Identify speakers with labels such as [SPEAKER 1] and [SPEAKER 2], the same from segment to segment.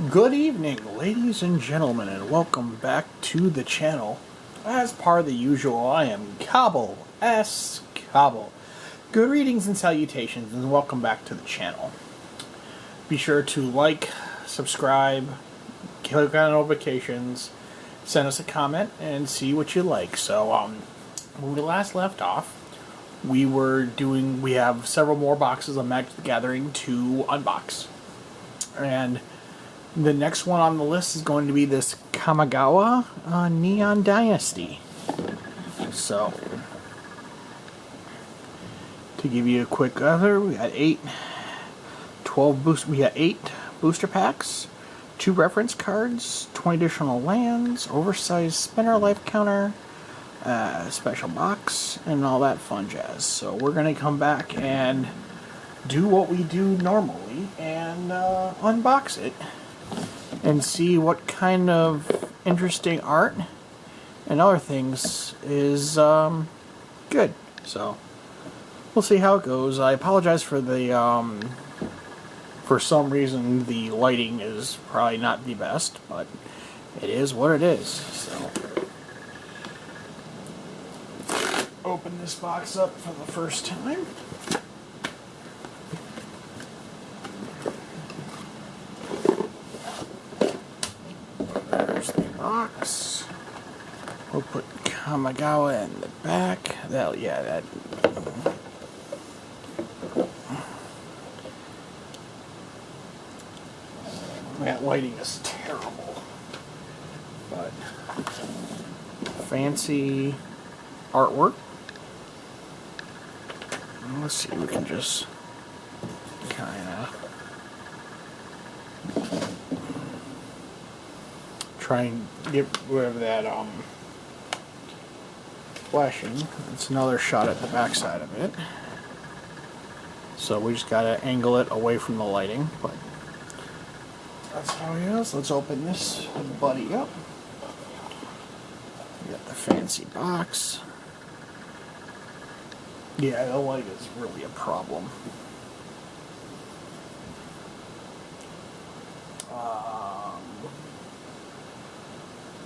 [SPEAKER 1] Good evening, ladies and gentlemen, and welcome back to the channel. As part of the usual, I am Cobble S. Cobble. Good readings and salutations, and welcome back to the channel. Be sure to like, subscribe, click on notifications, send us a comment, and see what you like. So, when we last left off, we have several more boxes of Magic the Gathering to unbox. And the next one on the list is going to be this Kamigawa Neon Dynasty. So, to give you a quick other, we got 8 booster packs, 2 reference cards, 20 additional lands, oversized spinner life counter, special box, and all that fun jazz. So we're going to come back and do what we do normally and unbox it and see what kind of interesting art and other things is good. So we'll see how it goes. I apologize for the for some reason the lighting is probably not the best, but it is what it is. So open this box up for the first time. There's the box. We'll put Kamigawa in the back. That. That lighting is terrible. But fancy artwork. Let's see, we can just kinda try and get rid of that flashing. It's another shot at the back side of it. So we just gotta angle it away from the lighting, but that's how it is. Let's open this buddy up. We got the fancy box. Yeah, the light is really a problem.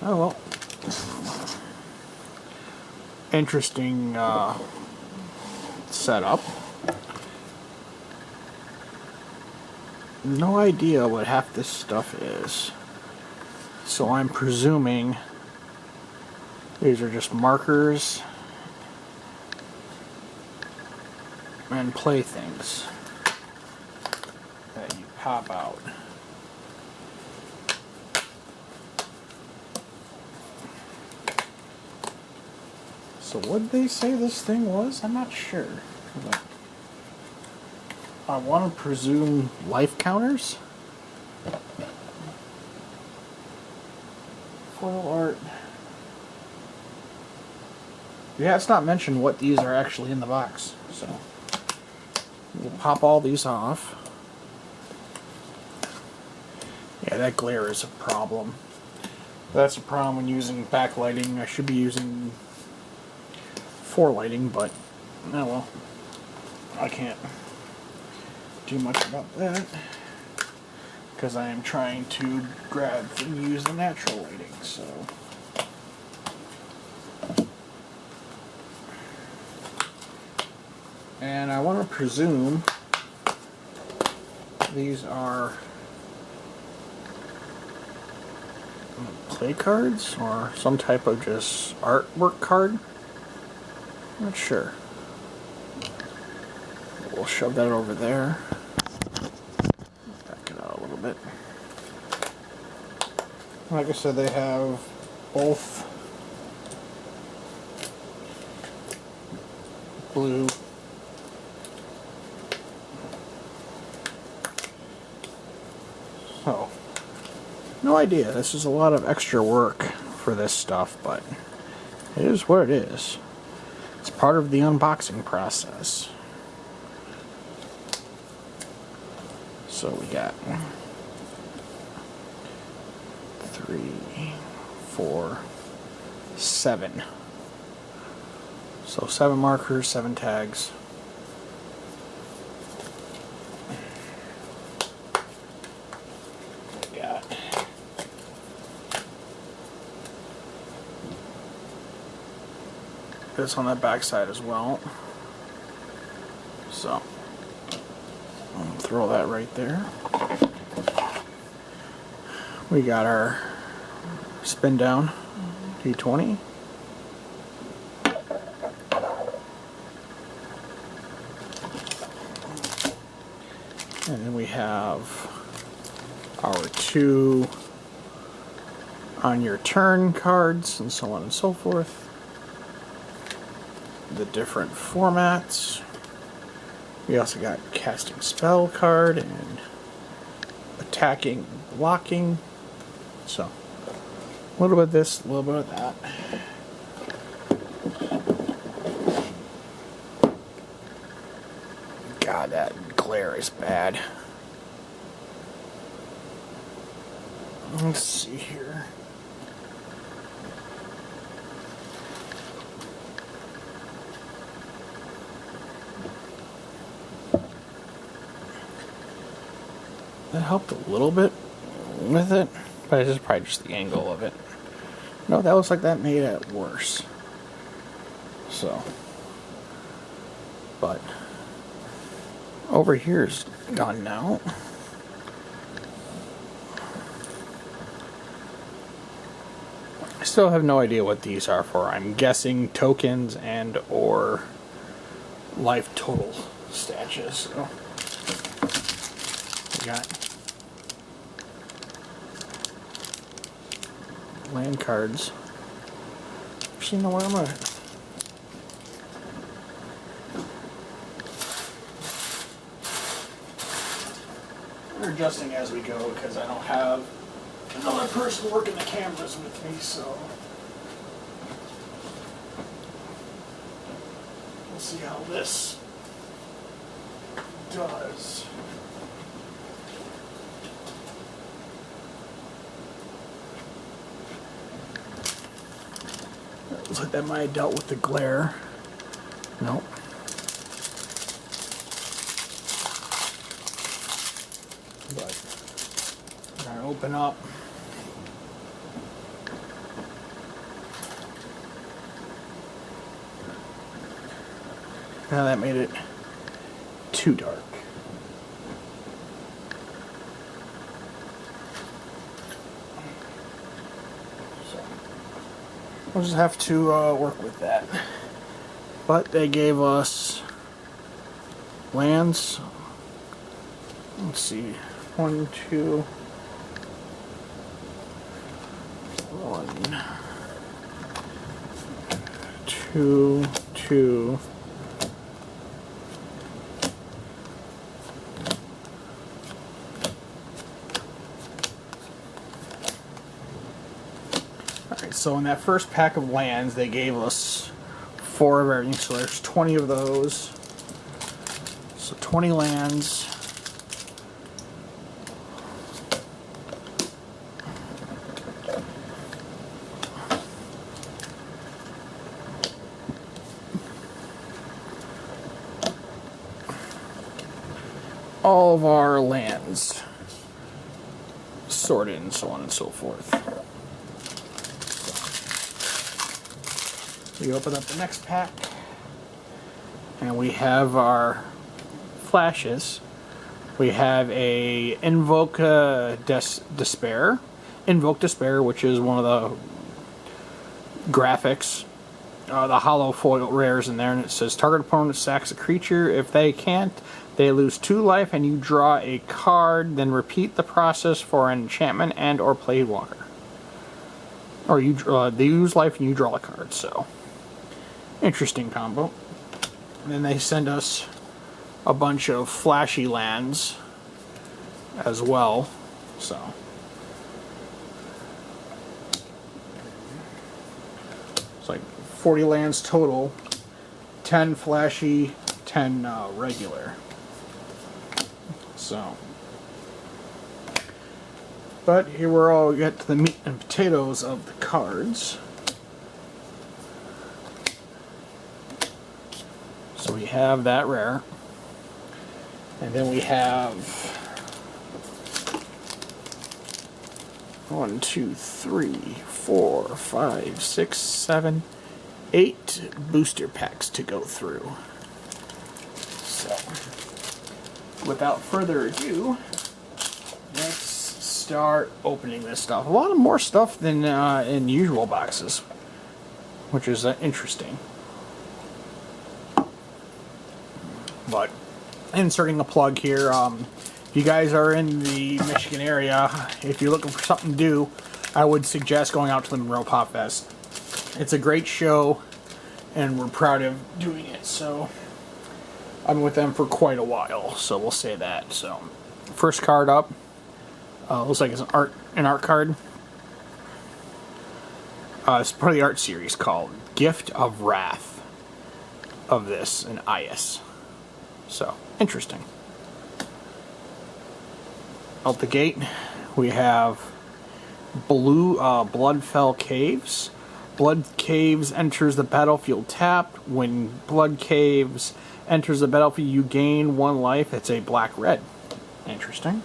[SPEAKER 1] Oh well. Interesting setup. No idea what half this stuff is. So I'm presuming these are just markers and playthings that you pop out. So what did they say this thing was? I'm not sure. But I want to presume life counters. Foil art. Yeah, it's not mentioned what these are actually in the box. So we'll pop all these off. Yeah, that glare is a problem. That's a problem when using backlighting. I should be using forelighting, but oh well. I can't do much about that because I am trying to grab and use the natural lighting. So and I want to presume these are play cards or some type of just artwork card. Not sure. We'll shove that over there. Back it out a little bit. Like I said, they have both blue so no idea. This is a lot of extra work for this stuff, but it is what it is. It's part of the unboxing process. So we got 3, 4, 7. So 7 markers, 7 tags. We got this on that back side as well. So I'll throw that right there. We got our spin down D20. And then we have our 2 on your turn cards and so on and so forth. The different formats. We also got casting spell card and attacking, blocking. So a little bit of this, a little bit of that. God, that glare is bad. Let's see here. That helped a little bit with it, but it's just probably just the angle of it. No, that looks like that made it worse. So, but over here's gone now. I still have no idea what these are for. I'm guessing tokens and or life total stats. So we got land cards. Actually, you know what? I'm gonna we're adjusting as we go because I don't have another person working the cameras with me, so we'll see how this does. Looks like that might have dealt with the glare. Nope. But we're gonna open up. Now that made it too dark. We'll just have to work with that. But they gave us lands. Let's see. 1, 2, 1, 2, 2. So in that first pack of lands, they gave us 4 of everything. So there's 20 of those. So 20 lands. All of our lands sorted and so on and so forth. We open up the next pack, and we have our flashes. We have a Invoke Despair, which is one of the graphics, the hollow foil rares in there, and it says target opponent sacks a creature. If they can't, they lose 2 life, and you draw a card. Then repeat the process for an enchantment and or Planeswalker. Or you they lose life and you draw a card. So. Interesting combo. And then they send us a bunch of flashy lands as well. So it's like 40 lands total, 10 flashy, 10 regular. So, but here we're all get to the meat and potatoes of the cards. So we have that rare, and then we have 1, 2, 3, 4, 5, 6, 7, 8 booster packs to go through. So, without further ado, let's start opening this stuff. A lot of more stuff than in usual boxes, which is interesting. But, inserting a plug here, if you guys are in the Michigan area, if you're looking for something to do, I would suggest going out to the Monroe Pop Fest. It's a great show, and we're proud of doing it. So, I'm with them for quite a while, so we'll say that. So, first card up, looks like it's an art card. It's part of the art series called Gift of Wrath of this, and IS. So, interesting. Out the gate, we have Bloodfell Caves. Blood Caves enters the battlefield tapped. When Blood Caves enters the battlefield, you gain 1 life. It's a black-red. Interesting.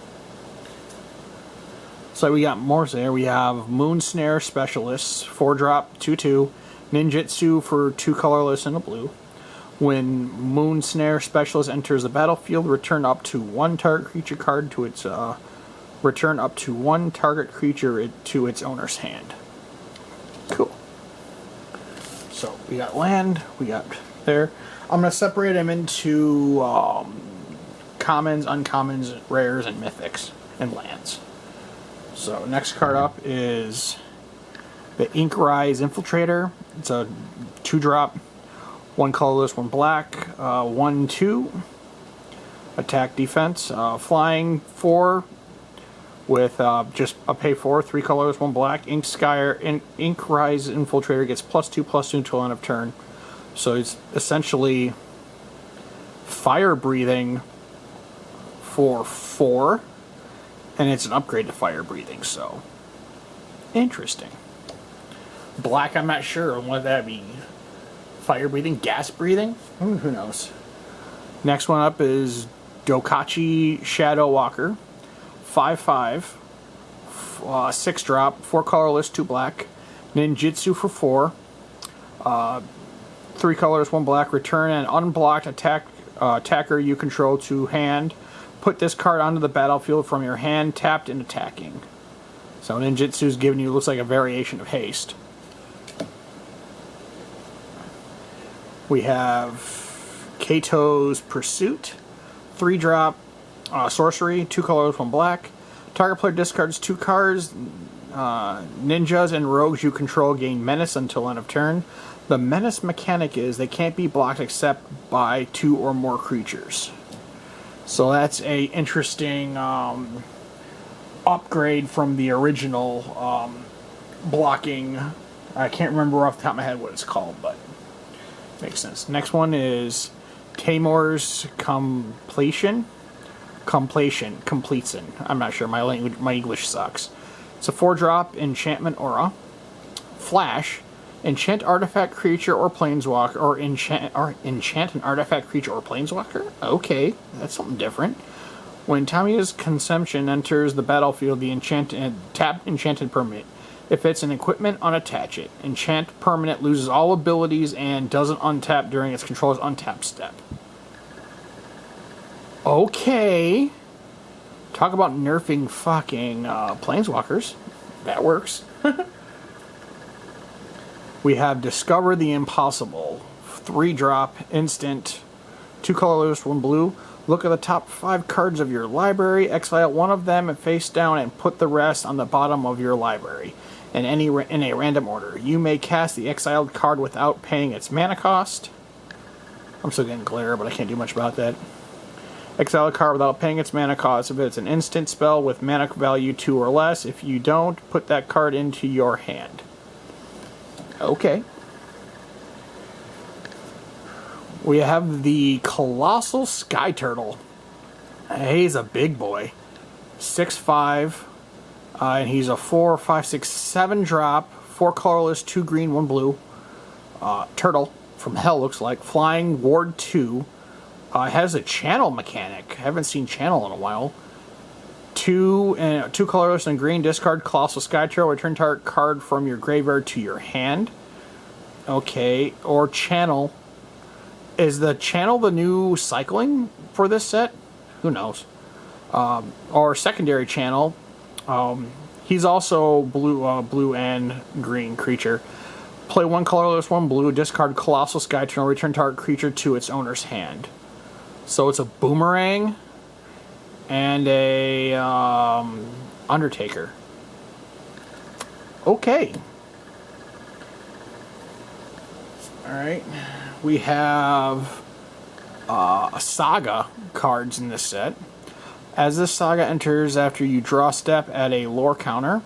[SPEAKER 1] So we got more there. We have Moon Snare Specialists, 4-drop, 2/2. Ninjutsu for 2 colorless and a blue. When Moon Snare Specialist enters the battlefield, return up to 1 target creature card to its return up to 1 target creature to its owner's hand. Cool. So we got land, we got there. I'm gonna separate them into commons, uncommons, rares, and mythics, and lands. So next card up is the Ink Rise Infiltrator. It's a 2-drop. 1 colorless, 1 black, 1/2. Attack, defense, flying 4 with just a pay 4, 3 colorless, 1 black. Ink Rise Infiltrator gets +2/+2 until end of turn. So it's essentially fire breathing for 4, and it's an upgrade to fire breathing. So interesting. Black, I'm not sure on what that means. Fire breathing, gas breathing? Who knows? Next one up is Dokachi Shadow Walker. 5/5. 6-drop. 4 colorless, 2 black. Ninjutsu for 4. 3 colors, 1 black. Return an unblocked attacker you control to hand. Put this card onto the battlefield from your hand, tapped and attacking. So Ninjutsu's giving you, looks like a variation of haste. We have Kato's Pursuit, 3-drop, sorcery, 2 colors, 1 black. Target player discards 2 cards. Ninjas and rogues you control gain menace until end of turn. The menace mechanic is they can't be blocked except by 2 or more creatures. So that's a interesting upgrade from the original blocking. I can't remember off the top of my head what it's called, but makes sense. Next one is Taimur's Completion. I'm not sure. My English sucks. It's a 4-drop enchantment aura. Flash. Enchant artifact creature or planeswalker, or enchant an artifact creature or planeswalker. Okay, that's something different. When Tamiya's Consumption enters the battlefield, the tap enchanted permanent. If it's an equipment, unattach it. Enchant permanent loses all abilities and doesn't untap during its controller's untap step. Okay. Talk about nerfing fucking planeswalkers. That works. We have Discover the Impossible. 3-drop, instant, 2 colorless, 1 blue. Look at the top 5 cards of your library, exile 1 of them and face down, and put the rest on the bottom of your library in a random order. You may cast the exiled card without paying its mana cost. I'm still getting glare, but I can't do much about that. Exile a card without paying its mana cost if it's an instant spell with mana value 2 or less. If you don't, put that card into your hand. Okay. We have the Colossal Sky Turtle. He's a big boy. 6/5. And he's a 4, 5, 6, 7 drop. 4 colorless, 2 green, 1 blue. Turtle from hell, looks like. Flying, Ward 2. Has a channel mechanic. I haven't seen channel in a while. 2 colorless and green. Discard Colossal Sky Turtle. Return target card from your graveyard to your hand. Okay, or channel. Is the channel the new cycling for this set? Who knows? Or secondary channel. He's also blue and green creature. Play one colorless, one blue, discard Colossal Sky Turtle, return target creature to its owner's hand. So it's a Boomerang and a Undertaker. Okay. Alright. We have Saga cards in this set. As this Saga enters after you draw step at a lore counter,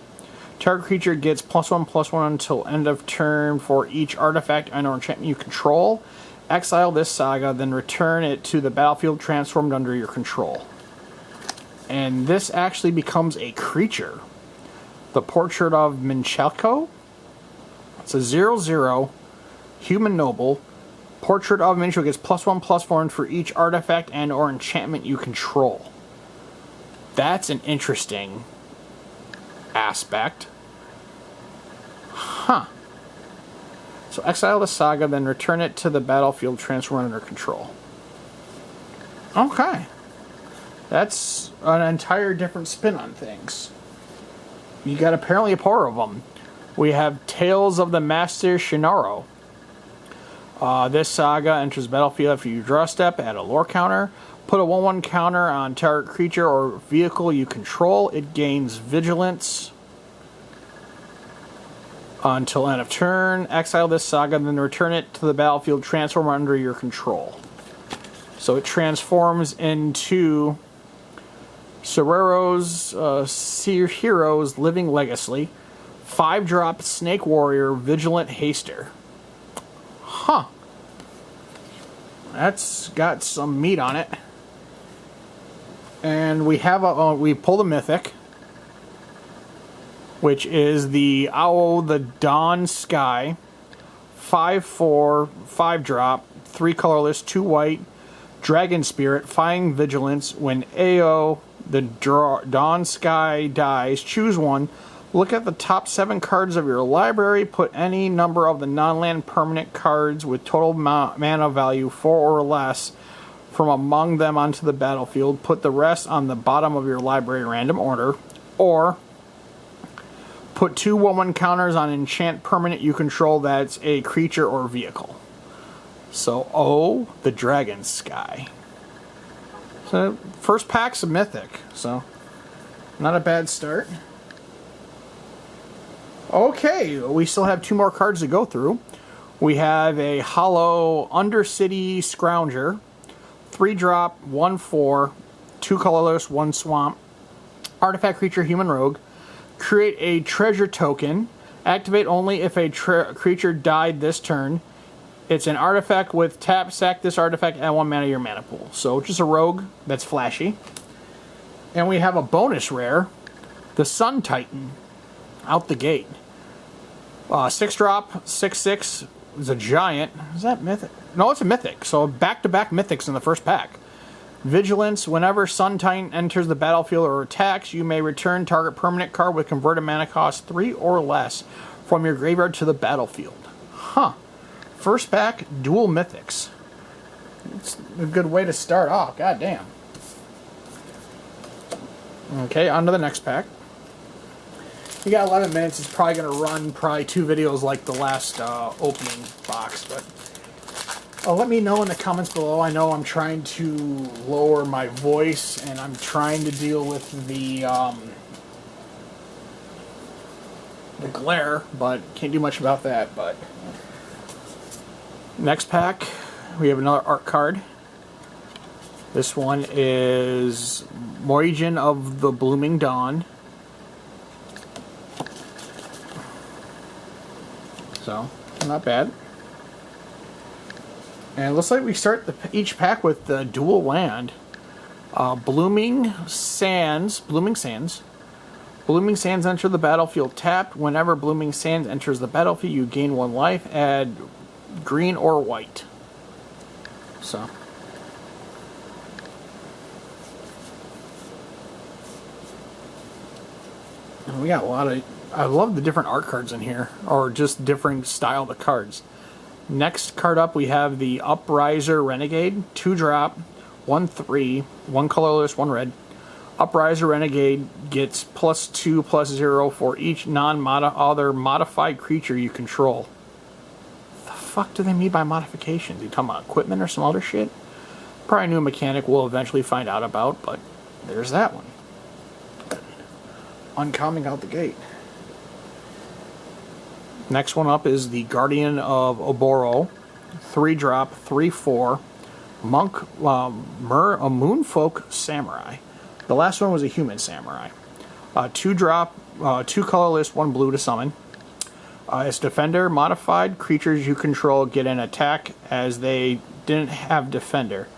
[SPEAKER 1] target creature gets +1/+1 until end of turn for each artifact and/or enchantment you control. Exile this Saga, then return it to the battlefield transformed under your control. And this actually becomes a creature. The Portrait of Minchelko. It's a 0/0 human noble. Portrait of Minchelko gets +1/+4 for each artifact and/or enchantment you control. That's an interesting aspect. Huh. So exile the Saga, then return it to the battlefield, transform under control. Okay. That's an entire different spin on things. You got apparently a pair of them. We have Tales of the Master Shinaro. This Saga enters the battlefield after you draw a step, add a lore counter. Put a 1/1 counter on target creature or vehicle you control. It gains vigilance until end of turn. Exile this Saga, then return it to the battlefield, transform under your control. So it transforms into Sorero's Heroes Living Legacy. 5-drop Snake Warrior Vigilant Haster. Huh. That's got some meat on it. And we have we pulled a mythic, which is the Owl the Dawn Sky. 5/4, 5-drop, 3 colorless, 2 white, Dragon Spirit, Flying Vigilance. When AO the Dawn Sky dies, choose one. Look at the top 7 cards of your library. Put any number of the non-land permanent cards with total mana value 4 or less from among them onto the battlefield. Put the rest on the bottom of your library random order. Or put 2 1/1 counters on enchant permanent you control that's a creature or vehicle. So, the Dragon Sky. So, first pack's a mythic. So, not a bad start. Okay, we still have 2 more cards to go through. We have a Hollow Undercity Scrounger. 3-drop, 1/4, 2 colorless, 1 swamp. Artifact creature, human rogue. Create a treasure token. Activate only if a creature died this turn. It's an artifact with tap, sack this artifact, add 1 mana to your mana pool. So just a rogue that's flashy. And we have a bonus rare, the Sun Titan, out the gate. 6-drop, 6/6 is a giant. Is that mythic? No, it's a mythic. So back-to-back mythics in the first pack. Vigilance, whenever Sun Titan enters the battlefield or attacks, you may return target permanent card with converted mana cost 3 or less from your graveyard to the battlefield. Huh. First pack, dual mythics. It's a good way to start off. God damn. Okay, on to the next pack. You got 11 minutes. It's probably going to run 2 videos like the last opening box. But let me know in the comments below. I know I'm trying to lower my voice, and I'm trying to deal with the glare, but can't do much about that. But next pack, we have another art card. This one is Origin of the Blooming Dawn. So, not bad. And it looks like we start each pack with the dual land. Blooming Sands. Blooming Sands enter the battlefield tapped. Whenever Blooming Sands enters the battlefield, you gain 1 life. Add green or white. So. And we got a lot of... I love the different art cards in here. Or just different style of the cards. Next card up, we have the Upriser Renegade. 2-drop, 1/3, 1 colorless, 1 red. Upriser Renegade gets +2/+0 for each other modified creature you control. What the fuck do they mean by modifications? You talking about equipment or some other shit? Probably a new mechanic we'll eventually find out about, but there's that one. Uncoming out the gate. Next one up is the Guardian of Oboro. 3-drop, 3/4, monk, a Moonfolk Samurai. The last one was a human samurai. 2-drop, 2 colorless, 1 blue to summon. As defender, modified creatures you control get an attack as they didn't have defender.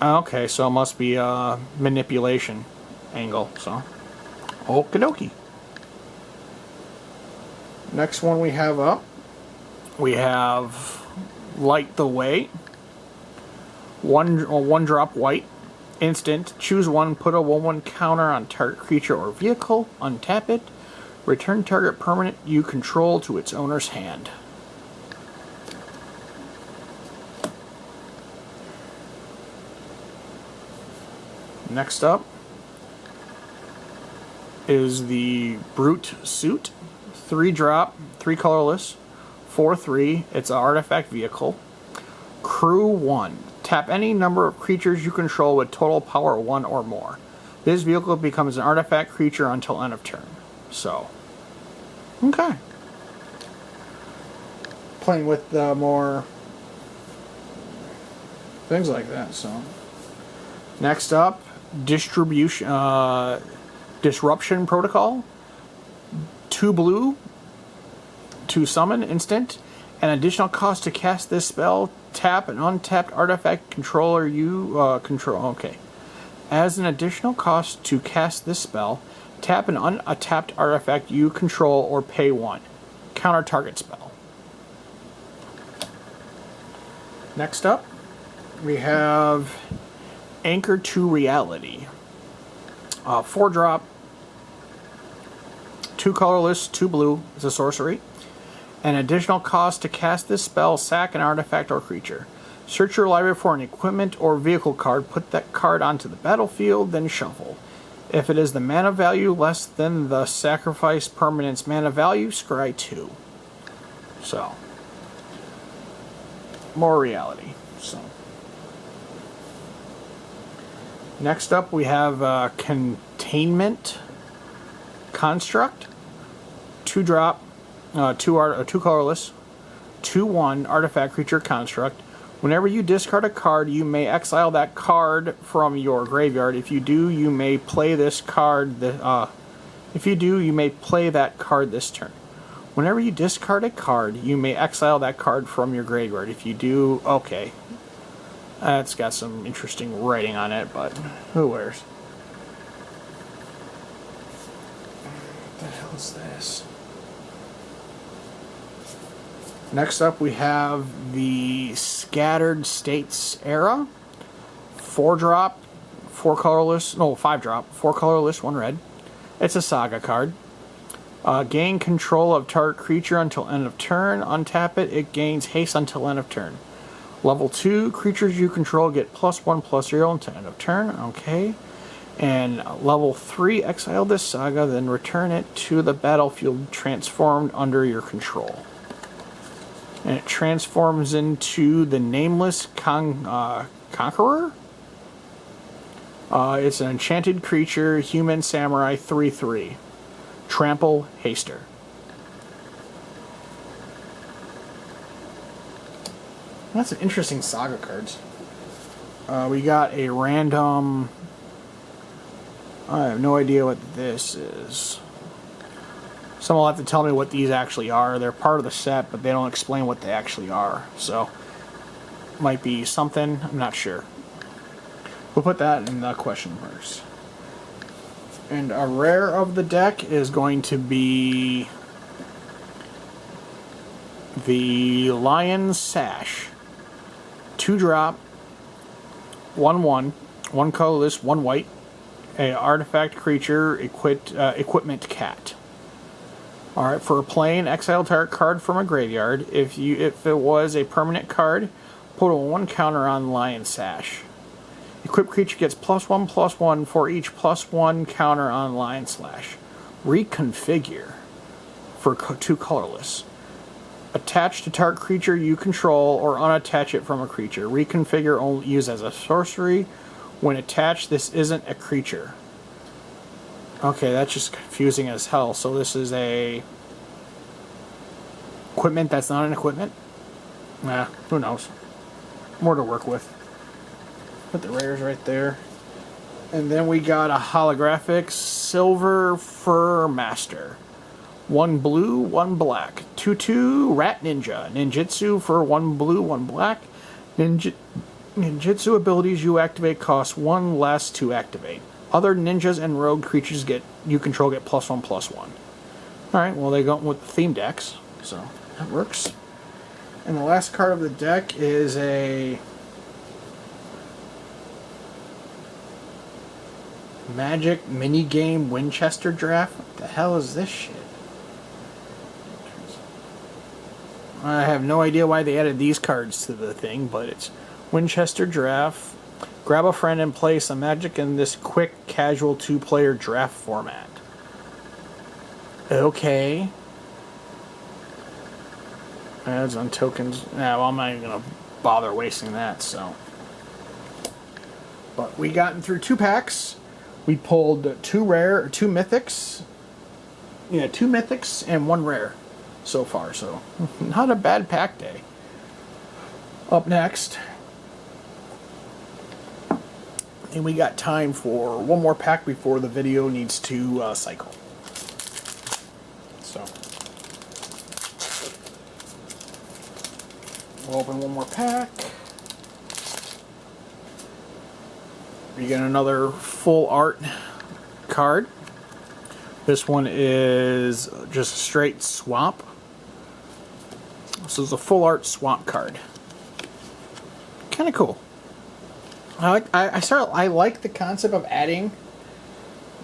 [SPEAKER 1] Okay, so it must be a manipulation angle. So, okie dokie. Next one we have up, we have Light the Way. 1-drop white. Instant. Choose one, put a 1/1 counter on target creature or vehicle, untap it. Return target permanent you control to its owner's hand. Next up is the Brute Suit. 3-drop, 3 colorless, 4/3. It's an artifact vehicle. Crew 1. Tap any number of creatures you control with total power 1 or more. This vehicle becomes an artifact creature until end of turn. So, okay. Playing with more things like that. So, next up, Disruption Protocol. 2 blue, 2 summon, instant. An additional cost to cast this spell, tap an untapped artifact controller you control. Okay. As an additional cost to cast this spell, tap an untapped artifact you control or pay 1. Counter target spell. Next up, we have Anchor to Reality. 4-drop, 2 colorless, 2 blue. It's a sorcery. An additional cost to cast this spell, sack an artifact or creature. Search your library for an equipment or vehicle card, put that card onto the battlefield, then shuffle. If it is the mana value less than the sacrifice permanent's mana value, scry 2. So, more reality. So, next up we have Containment Construct. 2-drop, 2 colorless, 2/1 artifact creature construct. Whenever you discard a card, you may exile that card from your graveyard. If you do, you may play this card. If you do, you may play that card this turn. Whenever you discard a card, you may exile that card from your graveyard. If you do, okay. It's got some interesting writing on it, but who cares? What the hell is this? Next up, we have the Scattered States Era. 4-drop, 4 colorless, no, 5-drop, 4 colorless, 1 red. It's a saga card. Gain control of target creature until end of turn. Untap it, it gains haste until end of turn. Level 2, creatures you control get +1/+0 until end of turn. Okay. And level 3, exile this saga, then return it to the battlefield transformed under your control. And it transforms into the Nameless Conqueror. It's an enchanted creature, human samurai, 3/3. Trample Haster. That's an interesting saga cards. We got a random... I have no idea what this is. Someone will have to tell me what these actually are. They're part of the set, but they don't explain what they actually are. So, might be something. I'm not sure. We'll put that in the question marks. And a rare of the deck is going to be the Lion's Sash. 2-drop, 1/1, 1 colorless, 1 white. A artifact creature, equipment cat. Alright, for playing, exile target card from a graveyard. If it was a permanent card, put a 1 counter on Lion Sash. Equipped creature gets +1/+1 for each +1 counter on Lion Slash. Reconfigure for 2 colorless. Attach to target creature you control or unattach it from a creature. Reconfigure only use as a sorcery. When attached, this isn't a creature. Okay, that's just confusing as hell. So this is a equipment that's not an equipment? Nah, who knows. More to work with. Put the rares right there. And then we got a holographic Silver Fur Master. 1 blue, 1 black. 2/2 Rat Ninja. Ninjutsu for 1 blue, 1 black. Ninjutsu abilities you activate cost 1 less to activate. Other ninjas and rogue creatures you control get +1/+1. Alright, well they go with the theme decks, so that works. And the last card of the deck is a Magic minigame Winchester draft. What the hell is this shit? I have no idea why they added these cards to the thing, but it's Winchester draft. Grab a friend and play some Magic in this quick, casual 2-player draft format. Okay. Adds on tokens. Nah, well, I'm not even going to bother wasting that, so. But we gotten through 2 packs. We pulled 2 mythics. Yeah, 2 mythics and 1 rare so far, so not a bad pack day. Up next, and we got time for 1 more pack before the video needs to cycle. So we'll open 1 more pack. We get another full art card. This one is just a straight swamp. This is a full art swamp card. Kind of cool. I like the concept of adding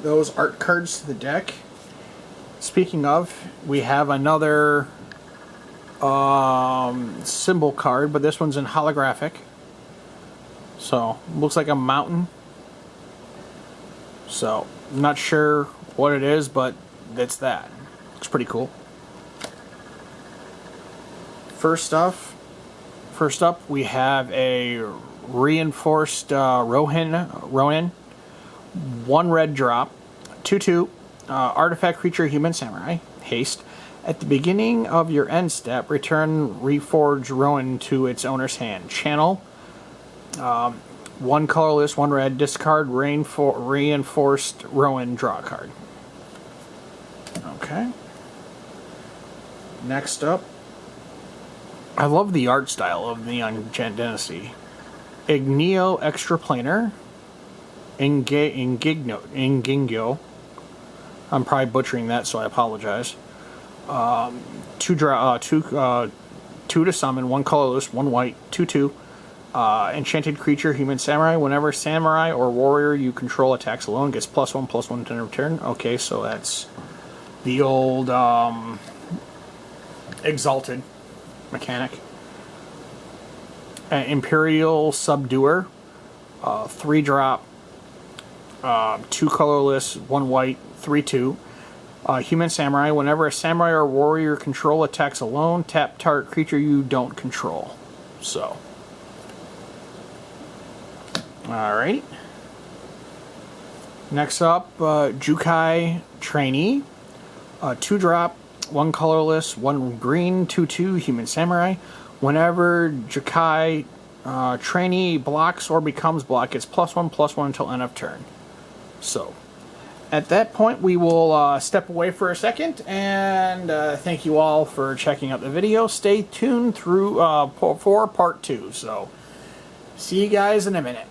[SPEAKER 1] those art cards to the deck. Speaking of, we have another symbol card, but this one's in holographic. So, looks like a mountain. So, I'm not sure what it is, but it's that. Looks pretty cool. First up, we have a reinforced Ronin. 1 red drop. 2/2. Artifact creature, human samurai. Haste. At the beginning of your end step, return Reforged Ronin to its owner's hand. Channel. 1 colorless, 1 red. Discard reinforced Ronin. Draw a card. Okay. Next up, I love the art style of Neon Dynasty. Igneo Extraplanar. Ingingyo. I'm probably butchering that, so I apologize. 2 to summon, 1 colorless, 1 white, 2/2. Enchanted creature, human samurai. Whenever samurai or warrior you control attacks alone, gets +1/+1 to return. Okay, so that's the old Exalted mechanic. Imperial Subduer. 3 drop. 2 colorless, 1 white, 3/2. Human samurai. Whenever a samurai or warrior control attacks alone, tap target creature you don't control. So. Alright. Next up, Jukai Trainee. 2 drop, 1 colorless, 1 green, 2/2, human samurai. Whenever Jukai Trainee blocks or becomes blocked, it's +1/+1 until end of turn. So, at that point, we will step away for a second, and thank you all for checking out the video. Stay tuned through for part 2. So, see you guys in a minute.